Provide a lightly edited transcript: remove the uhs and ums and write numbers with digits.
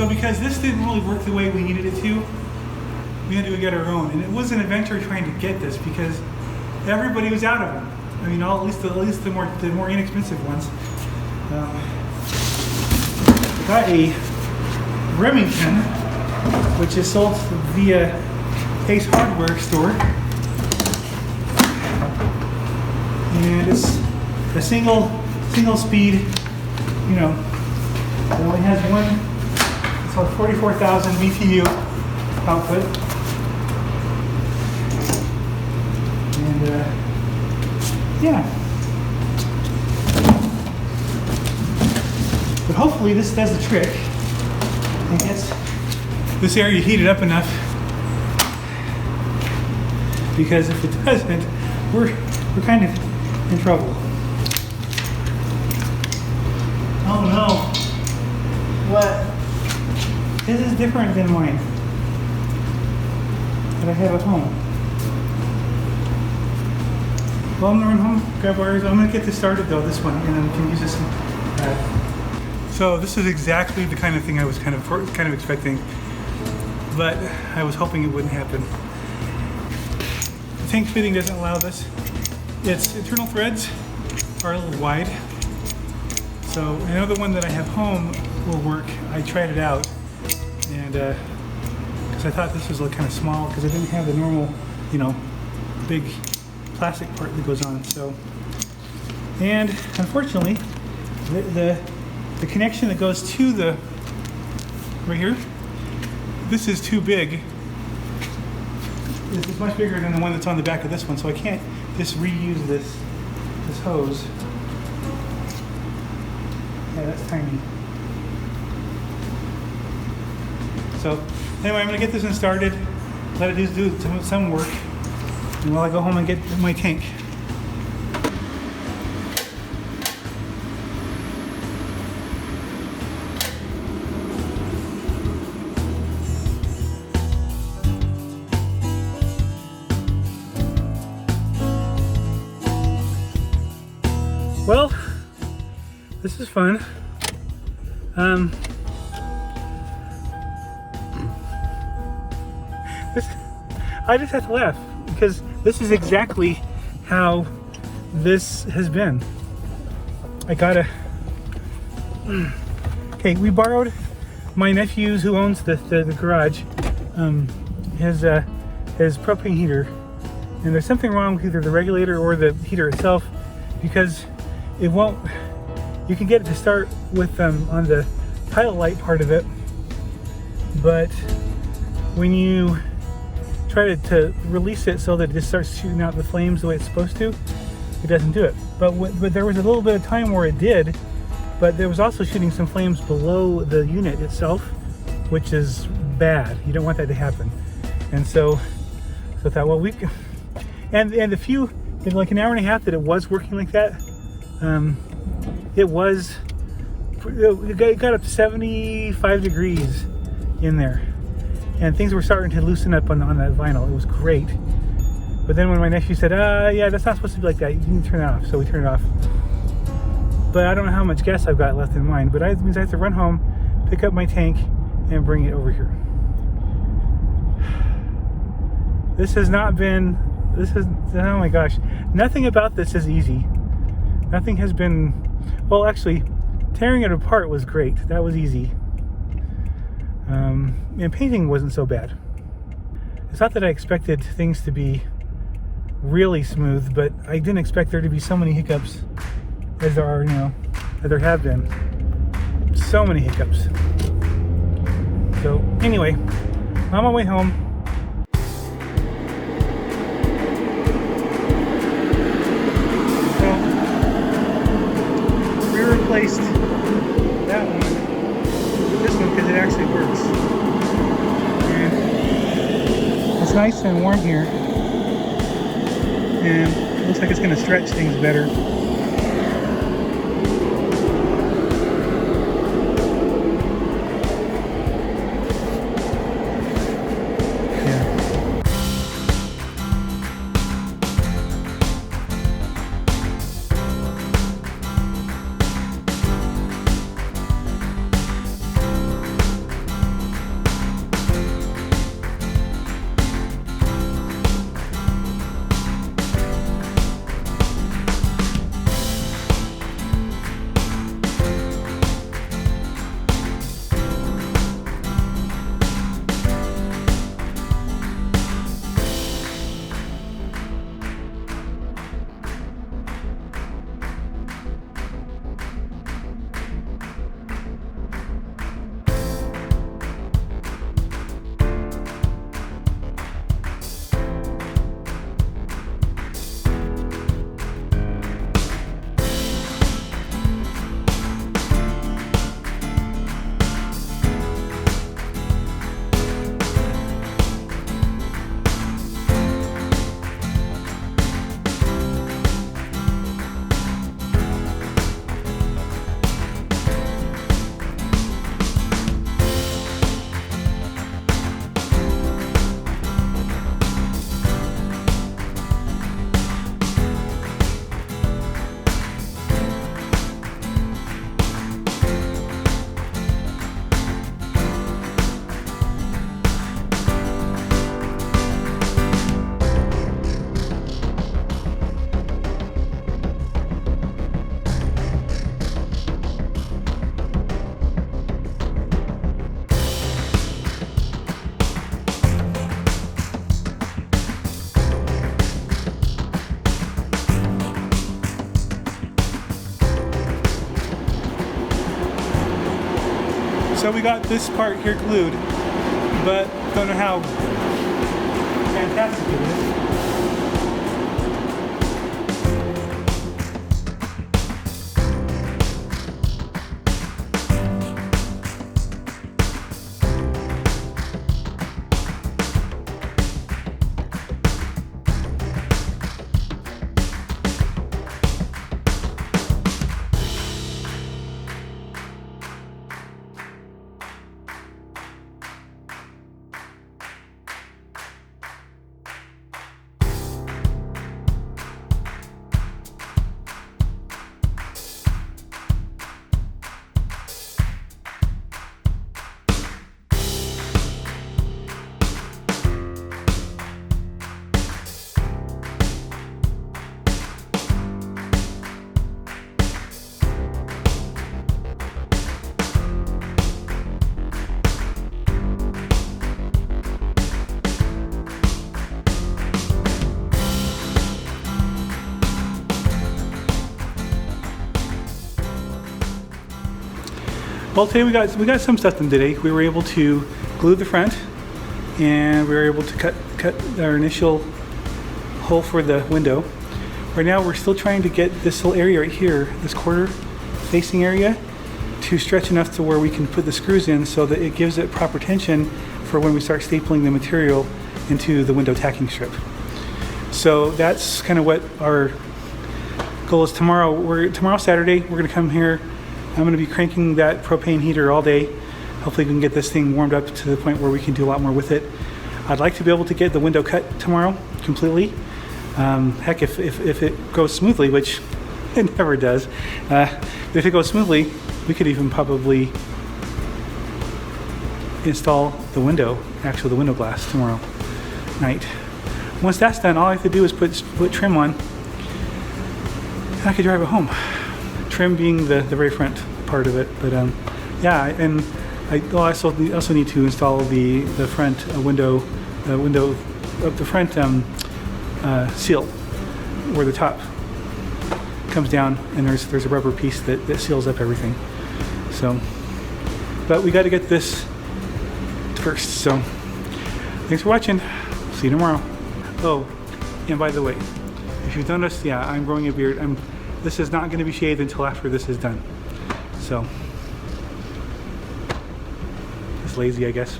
So because this didn't really work the way we needed it to, we had to get our own. And it was an adventure trying to get this because everybody was out of them. I mean, at least the more inexpensive ones. I got a Remington, which is sold via Ace Hardware store, and it's a single speed. You know, it only has one. It's a 44,000 BTU output, and yeah. But hopefully this does the trick and gets this area heated up enough, because if it doesn't, we're kind of in trouble. Oh no. What? This is different than mine that I have at home. Well, I'm gonna run home, grab ours. I'm gonna get this started though, this one, and then we can use this. So this is exactly the kind of thing I was kind of expecting, but I was hoping it wouldn't happen. The tank fitting doesn't allow this. Its internal threads are a little wide, so I know the one that I have home will work. I tried it out, and because I thought this was kind of small because it didn't have the normal, you know, big plastic part that goes on. So, and unfortunately, the connection that goes to the right here, this is too big. This is much bigger than the one that's on the back of this one, so I can't just reuse this hose. Yeah, that's tiny. So anyway, I'm gonna get this one started, let it do some work, and while I go home and get my tank. Well, this is fun. I just have to laugh because this is exactly how this has been. Okay, we borrowed my nephew's, who owns the garage, his propane heater, and there's something wrong with either the regulator or the heater itself, because it won't. You can get it to start with on the pilot light part of it, but when you try to release it so that it just starts shooting out the flames the way it's supposed to, it doesn't do it. But there was a little bit of time where it did, but there was also shooting some flames below the unit itself, which is bad. You don't want that to happen. And so I thought, well, we can, and the few, in like an hour and a half that it was working like that, it got up to 75 degrees in there, and things were starting to loosen up on that vinyl. It was great. But then when my nephew said, yeah, that's not supposed to be like that, you can turn it off, so we turned it off. But I don't know how much gas I've got left in mine, but it means I have to run home, pick up my tank, and bring it over here. This has not been, oh my gosh, nothing about this is easy. Nothing has been, well, actually, tearing it apart was great. That was easy. And painting wasn't so bad. It's not that I expected things to be really smooth, but I didn't expect there to be so many hiccups as there are, you know, that there have been. So many hiccups. So anyway, on my way home, we replaced that one with this one because it actually works. And it's nice and warm here, and it looks like it's going to stretch things better. So we got this part here glued, but don't know how fantastic it is. Well, today we got some stuff done today. We were able to glue the front, and we were able to cut our initial hole for the window. Right now we're still trying to get this little area right here, this quarter facing area, to stretch enough to where we can put the screws in so that it gives it proper tension for when we start stapling the material into the window tacking strip. So that's kind of what our goal is tomorrow. Tomorrow Saturday, we're gonna come here. I'm going to be cranking that propane heater all day. Hopefully we can get this thing warmed up to the point where we can do a lot more with it. I'd like to be able to get the window cut tomorrow completely. Heck, if it goes smoothly, which it never does, if it goes smoothly, we could even probably install the window glass tomorrow night. Once that's done, all I have to do is put trim on, and I could drive it home. Trim being the very front part of it, but yeah, and I also need to install the front window of the front seal where the top comes down, and there's a rubber piece that seals up everything. So, but we got to get this first. So, thanks for watching. See you tomorrow. Oh, and by the way, if you've noticed, yeah, I'm growing a beard. This is not going to be shaved until after this is done. So, it's lazy, I guess.